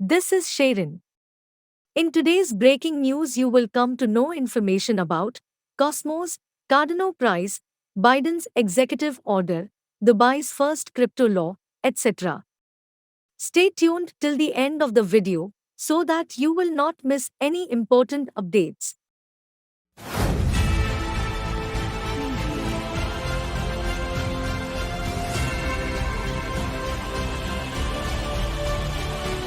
This is Sharon. In today's breaking news, you will come to know information about Cosmos, Cardano price, Biden's executive order, Dubai's first crypto law, etc. Stay tuned till the end of the video so that you will not miss any important updates.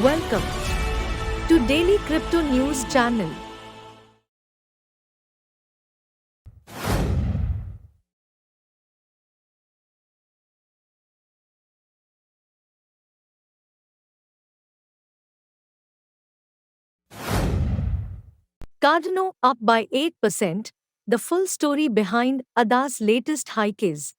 Welcome to Daily Crypto News channel. Cardano up by 8%. The full story behind ADA's latest hike is: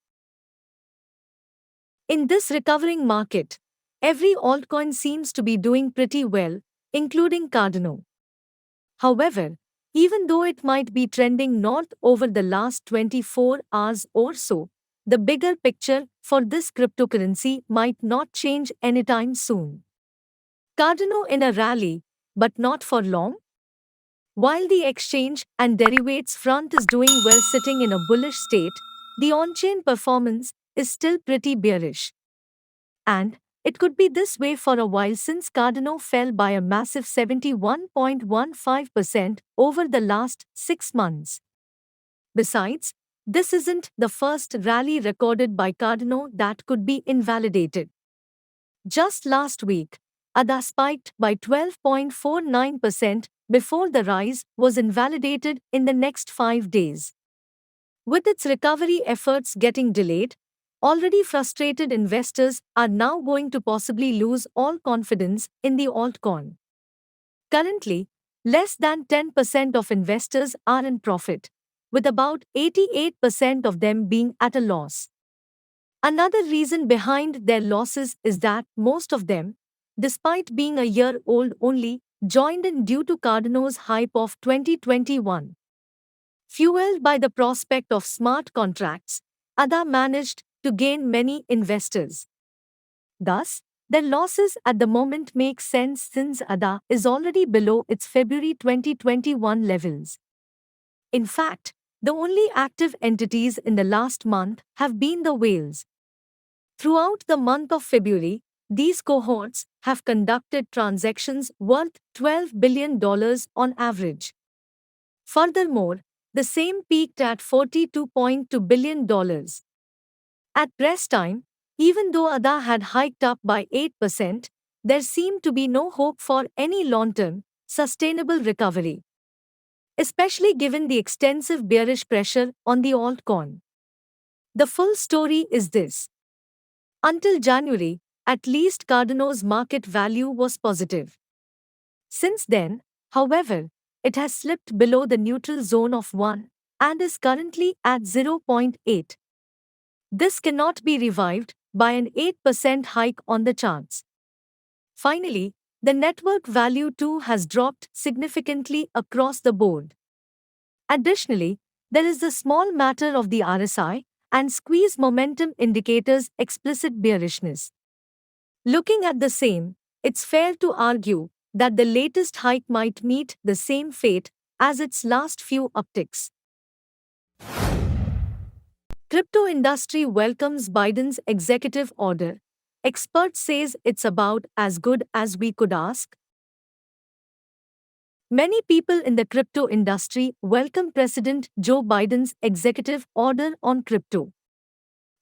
in this recovering market, every altcoin seems to be doing pretty well, including Cardano. However, even though it might be trending north over the last 24 hours or so, the bigger picture for this cryptocurrency might not change anytime soon. Cardano in a rally, but not for long? While the exchange and derivatives front is doing well sitting in a bullish state, the on-chain performance is still pretty bearish. And it could be this way for a while since Cardano fell by a massive 71.15% over the last 6 months. Besides, this isn't the first rally recorded by Cardano that could be invalidated. Just last week, ADA spiked by 12.49% before the rise was invalidated in the next 5 days. With its recovery efforts getting delayed, already frustrated investors are now going to possibly lose all confidence in the altcoin. Currently, less than 10% of investors are in profit, with about 88% of them being at a loss. Another reason behind their losses is that most of them, despite being a year old only, joined in due to Cardano's hype of 2021. Fueled by the prospect of smart contracts, ADA managed to gain many investors. Thus, their losses at the moment make sense since ADA is already below its February 2021 levels. In fact, the only active entities in the last month have been the whales. Throughout the month of February, these cohorts have conducted transactions worth $12 billion on average. Furthermore, the same peaked at $42.2 billion. At press time, even though ADA had hiked up by 8%, there seemed to be no hope for any long-term, sustainable recovery, especially given the extensive bearish pressure on the altcoin. The full story is this. Until January, at least Cardano's market value was positive. Since then, however, it has slipped below the neutral zone of 1 and is currently at 0.8. This cannot be revived by an 8% hike on the charts. Finally, the network value too has dropped significantly across the board. Additionally, there is the small matter of the RSI and squeeze momentum indicators' explicit bearishness. Looking at the same, it's fair to argue that the latest hike might meet the same fate as its last few upticks. Crypto industry welcomes Biden's executive order. Expert says it's about as good as we could ask. Many people in the crypto industry welcome President Joe Biden's executive order on crypto.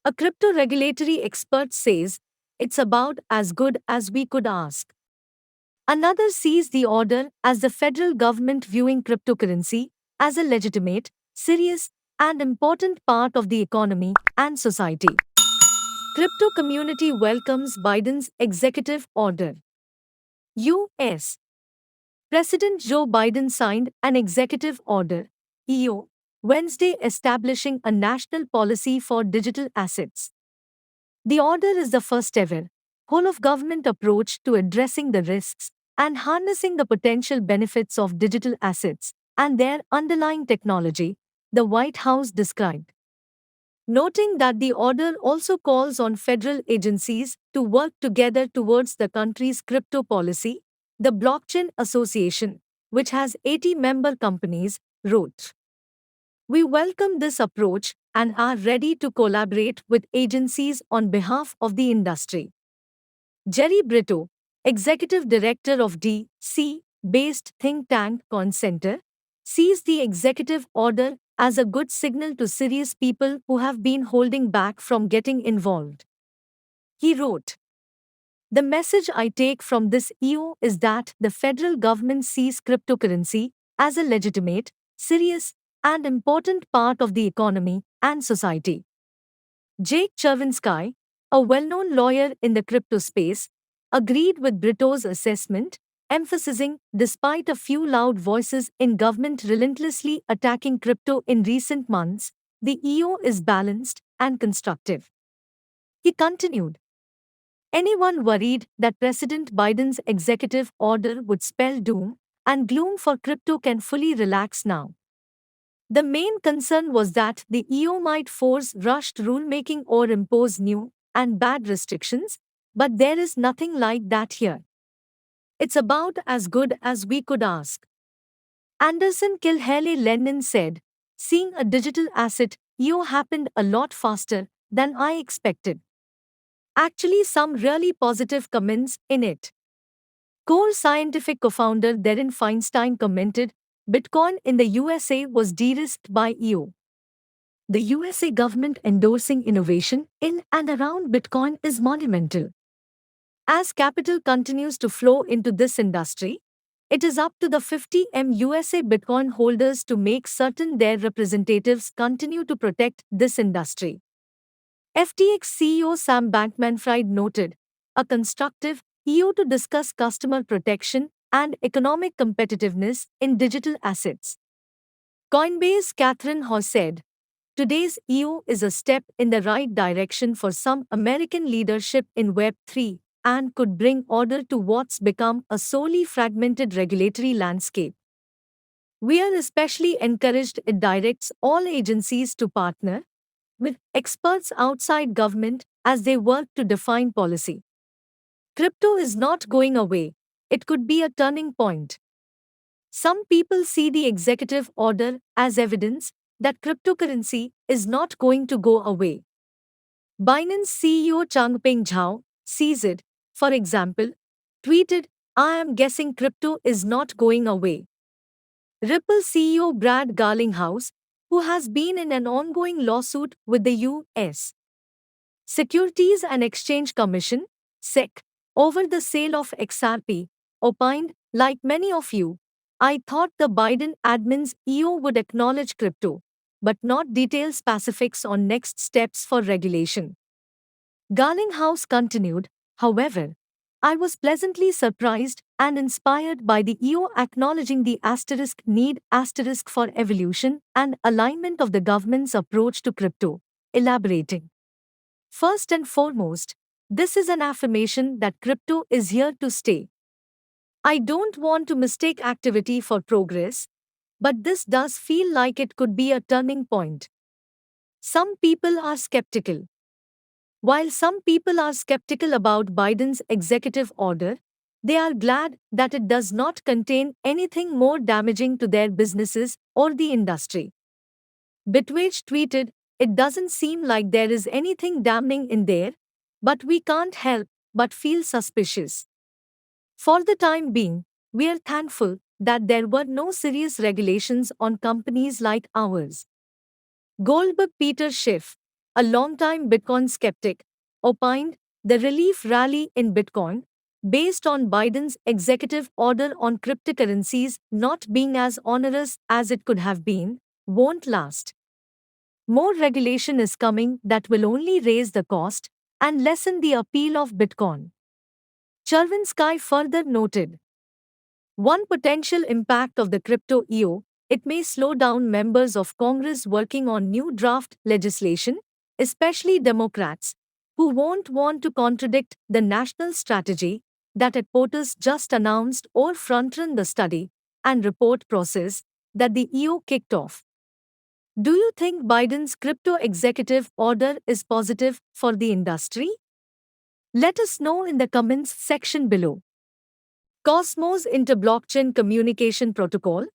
A crypto regulatory expert says it's about as good as we could ask. Another sees the order as the federal government viewing cryptocurrency as a legitimate, serious, and important part of the economy and society. Crypto community welcomes Biden's executive order. U.S. President Joe Biden signed an executive order, EO, Wednesday establishing a national policy for digital assets. The order is the first ever whole-of-government approach to addressing the risks and harnessing the potential benefits of digital assets and their underlying technology, the White House described. Noting that the order also calls on federal agencies to work together towards the country's crypto policy, The Blockchain Association, which has 80 member companies, wrote, "We welcome this approach and are ready to collaborate with agencies on behalf of the industry." Jerry Brito, executive director of D.C. based think tank Center, sees the executive order as a good signal to serious people who have been holding back from getting involved. He wrote, "The message I take from this EO is that the federal government sees cryptocurrency as a legitimate, serious, and important part of the economy and society." Jake Chervinsky, a well-known lawyer in the crypto space, agreed with Brito's assessment, emphasizing, despite a few loud voices in government relentlessly attacking crypto in recent months, the EO is balanced and constructive. He continued, "Anyone worried that President Biden's executive order would spell doom and gloom for crypto can fully relax now." The main concern was that the EU might force rushed rulemaking or impose new and bad restrictions, but there is nothing like that here. It's about as good as we could ask. Anderson Kilhaley Lennon said, "Seeing a digital asset EU happened a lot faster than I expected. Actually, some really positive comments in it." Core Scientific co-founder Darren Feinstein commented, "Bitcoin in the USA was de-risked by EU. The USA government endorsing innovation in and around Bitcoin is monumental. As capital continues to flow into this industry, it is up to the 50M USA Bitcoin holders to make certain their representatives continue to protect this industry." FTX CEO Sam Bankman-Fried noted, "A constructive EU to discuss customer protection and economic competitiveness in digital assets." Coinbase Catherine Ho said, "Today's EU is a step in the right direction for some American leadership in Web3 and could bring order to what's become a sorely fragmented regulatory landscape. We are especially encouraged it directs all agencies to partner with experts outside government as they work to define policy. Crypto is not going away, it could be a turning point." Some people see the executive order as evidence that cryptocurrency is not going to go away. Binance CEO Changpeng Zhao sees it, for example, tweeted, "I am guessing crypto is not going away." Ripple CEO Brad Garlinghouse, who has been in an ongoing lawsuit with the U.S. Securities and Exchange Commission, SEC, over the sale of XRP, opined, "Like many of you, I thought the Biden admin's EO would acknowledge crypto, but not detail specifics on next steps for regulation." Garlinghouse continued, "However, I was pleasantly surprised and inspired by the EO acknowledging the need for evolution and alignment of the government's approach to crypto, elaborating, "First and foremost, this is an affirmation that crypto is here to stay. I don't want to mistake activity for progress, but this does feel like it could be a turning point." Some people are skeptical. While some people are skeptical about Biden's executive order, they are glad that it does not contain anything more damaging to their businesses or the industry. Bitwage tweeted, "It doesn't seem like there is anything damning in there, but we can't help but feel suspicious. For the time being, we are thankful that there were no serious regulations on companies like ours." Goldberg Peter Schiff, a longtime Bitcoin skeptic, opined, "The relief rally in Bitcoin, based on Biden's executive order on cryptocurrencies not being as onerous as it could have been, won't last. More regulation is coming that will only raise the cost and lessen the appeal of Bitcoin." Chervinsky further noted, "One potential impact of the crypto EO, it may slow down members of Congress working on new draft legislation, especially Democrats, who won't want to contradict the national strategy that headquarters just announced or front-run the study and report process that the EO kicked off." Do you think Biden's crypto executive order is positive for the industry? Let us know in the comments section below. Cosmos Interblockchain Communication Protocol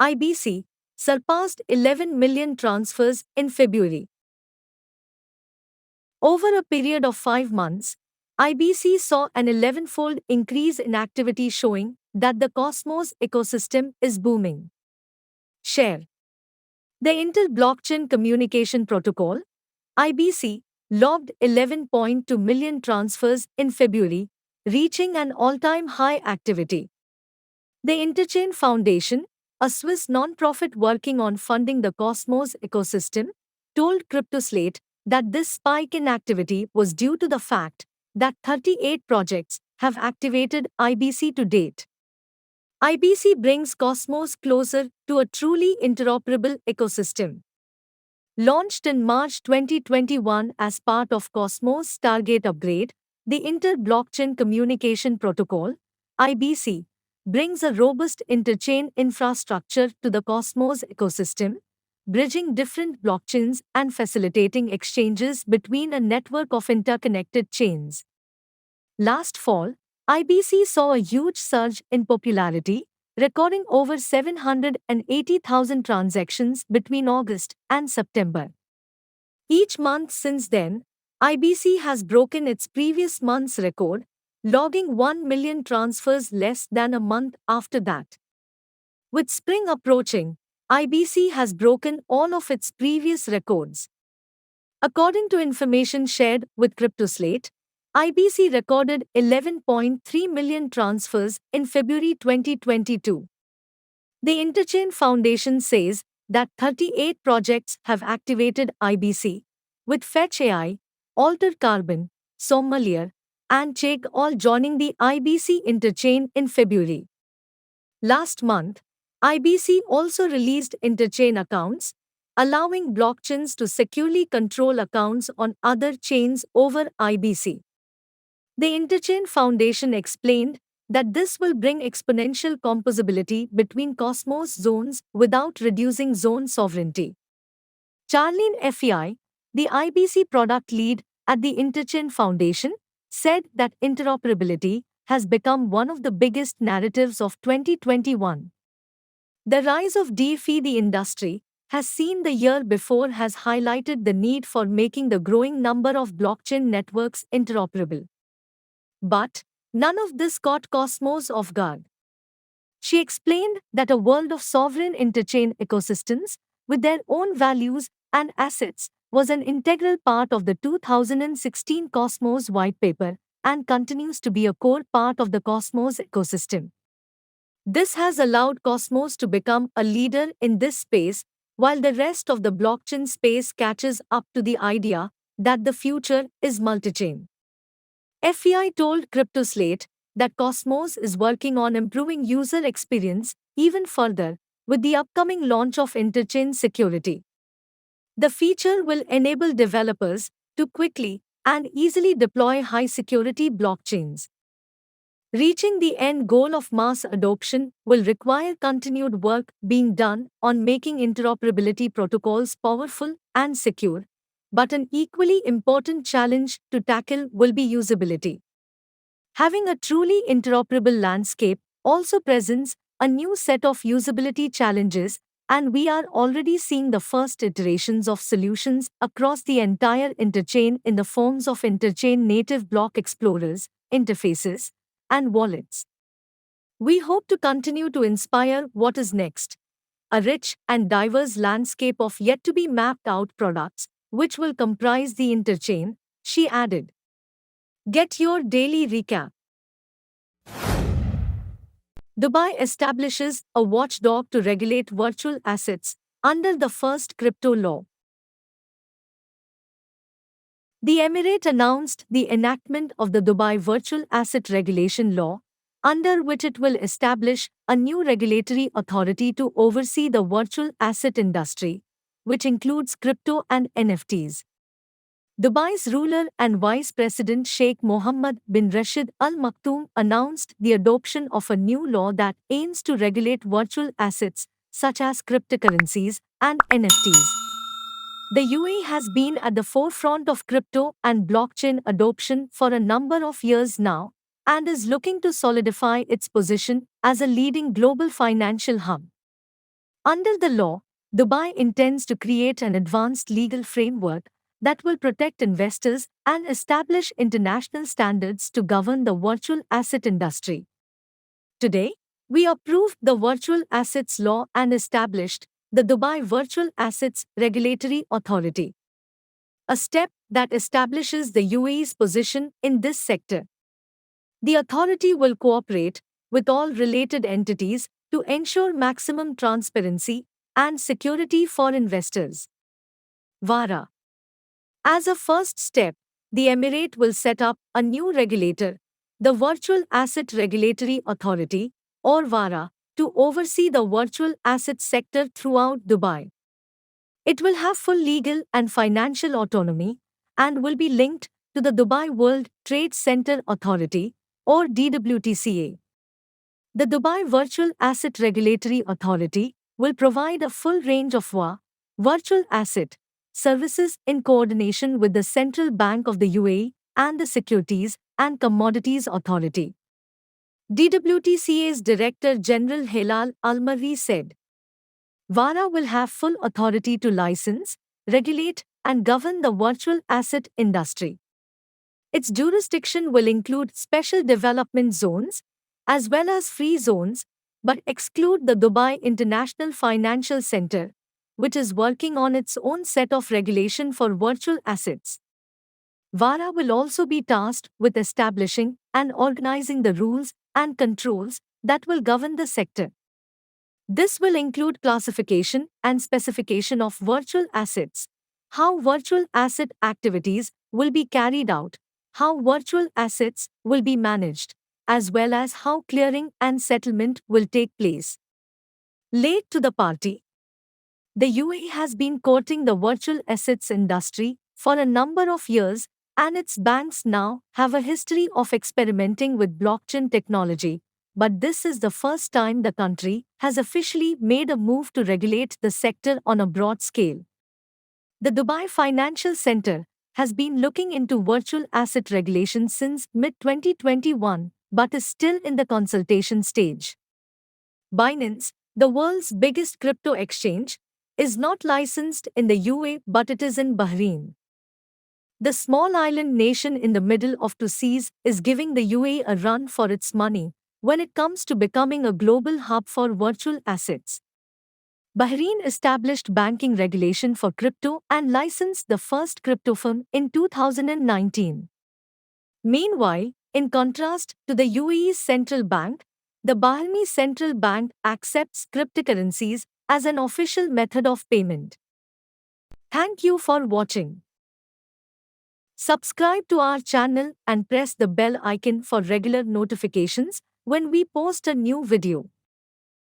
(IBC) surpassed 11 million transfers in February. Over a period of 5 months, IBC saw an 11-fold increase in activity, showing that the Cosmos ecosystem is booming. Share. The Inter-Blockchain Communication Protocol (IBC) logged 11.2 million transfers in February, reaching an all-time high activity. The Interchain Foundation, a Swiss non-profit working on funding the Cosmos ecosystem, told CryptoSlate that this spike in activity was due to the fact that 38 projects have activated IBC to date. IBC brings Cosmos closer to a truly interoperable ecosystem. Launched in March 2021 as part of Cosmos' Stargate upgrade, the Inter-Blockchain Communication Protocol (IBC) brings a robust interchain infrastructure to the Cosmos ecosystem, bridging different blockchains and facilitating exchanges between a network of interconnected chains. Last fall, IBC saw a huge surge in popularity, recording over 780,000 transactions between August and September. Each month since then, IBC has broken its previous month's record, logging 1 million transfers less than a month after that. With spring approaching, IBC has broken all of its previous records. According to information shared with CryptoSlate, IBC recorded 11.3 million transfers in February 2022. The Interchain Foundation says that 38 projects have activated IBC, with Fetch AI, Altered Carbon, Sommelier, and Check all joining the IBC Interchain in February. Last month, IBC also released interchain accounts, allowing blockchains to securely control accounts on other chains over IBC. The Interchain Foundation explained that this will bring exponential composability between Cosmos zones without reducing zone sovereignty. Charlene Fei, the IBC product lead at the Interchain Foundation, said that interoperability has become one of the biggest narratives of 2021. The rise of DeFi the industry has seen the year before has highlighted the need for making the growing number of blockchain networks interoperable. But none of this caught Cosmos off guard. She explained that a world of sovereign interchain ecosystems, with their own values and assets, was an integral part of the 2016 Cosmos white paper and continues to be a core part of the Cosmos ecosystem. This has allowed Cosmos to become a leader in this space, while the rest of the blockchain space catches up to the idea that the future is multichain. FEI told CryptoSlate that Cosmos is working on improving user experience even further with the upcoming launch of interchain security. The feature will enable developers to quickly and easily deploy high-security blockchains. Reaching the end goal of mass adoption will require continued work being done on making interoperability protocols powerful and secure, but an equally important challenge to tackle will be usability. Having a truly interoperable landscape also presents a new set of usability challenges, and we are already seeing the first iterations of solutions across the entire interchain in the forms of interchain native block explorers, interfaces, and wallets. We hope to continue to inspire what is next, a rich and diverse landscape of yet to be mapped out products, which will comprise the interchain, she added. Get your daily recap. Dubai establishes a watchdog to regulate virtual assets under the first crypto law. The Emirate announced the enactment of the Dubai Virtual Asset Regulation Law, under which it will establish a new regulatory authority to oversee the virtual asset industry, which includes crypto and NFTs. Dubai's ruler and Vice President Sheikh Mohammed bin Rashid Al Maktoum announced the adoption of a new law that aims to regulate virtual assets, such as cryptocurrencies and NFTs. The UAE has been at the forefront of crypto and blockchain adoption for a number of years now, and is looking to solidify its position as a leading global financial hub. Under the law, Dubai intends to create an advanced legal framework that will protect investors and establish international standards to govern the virtual asset industry. Today, we approved the Virtual Assets Law and established the Dubai Virtual Assets Regulatory Authority, a step that establishes the UAE's position in this sector. The authority will cooperate with all related entities to ensure maximum transparency and security for investors. VARA. As a first step, the Emirate will set up a new regulator, the Virtual Asset Regulatory Authority, or VARA, to oversee the virtual asset sector throughout Dubai. It will have full legal and financial autonomy and will be linked to the Dubai World Trade Center Authority, or DWTCA. The Dubai Virtual Asset Regulatory Authority will provide a full range of virtual asset services in coordination with the Central Bank of the UAE and the Securities and Commodities Authority. DWTCA's Director General Hilal Al-Marri said, VARA will have full authority to license, regulate, and govern the virtual asset industry. Its jurisdiction will include special development zones, as well as free zones, but exclude the Dubai International Financial Center, which is working on its own set of regulation for virtual assets. VARA will also be tasked with establishing and organizing the rules and controls that will govern the sector. This will include classification and specification of virtual assets, how virtual asset activities will be carried out, how virtual assets will be managed, as well as how clearing and settlement will take place. Late to the party. The UAE has been courting the virtual assets industry for a number of years, and its banks now have a history of experimenting with blockchain technology. But this is the first time the country has officially made a move to regulate the sector on a broad scale. The Dubai Financial Center has been looking into virtual asset regulation since mid-2021, but is still in the consultation stage. Binance, the world's biggest crypto exchange, is not licensed in the UAE but it is in Bahrain. The small island nation in the middle of two seas is giving the UAE a run for its money when it comes to becoming a global hub for virtual assets. Bahrain established banking regulation for crypto and licensed the first crypto firm in 2019. Meanwhile, in contrast to the UAE's central bank, the Bahraini central bank accepts cryptocurrencies as an official method of payment. Thank you for watching. Subscribe to our channel and press the bell icon for regular notifications when we post a new video.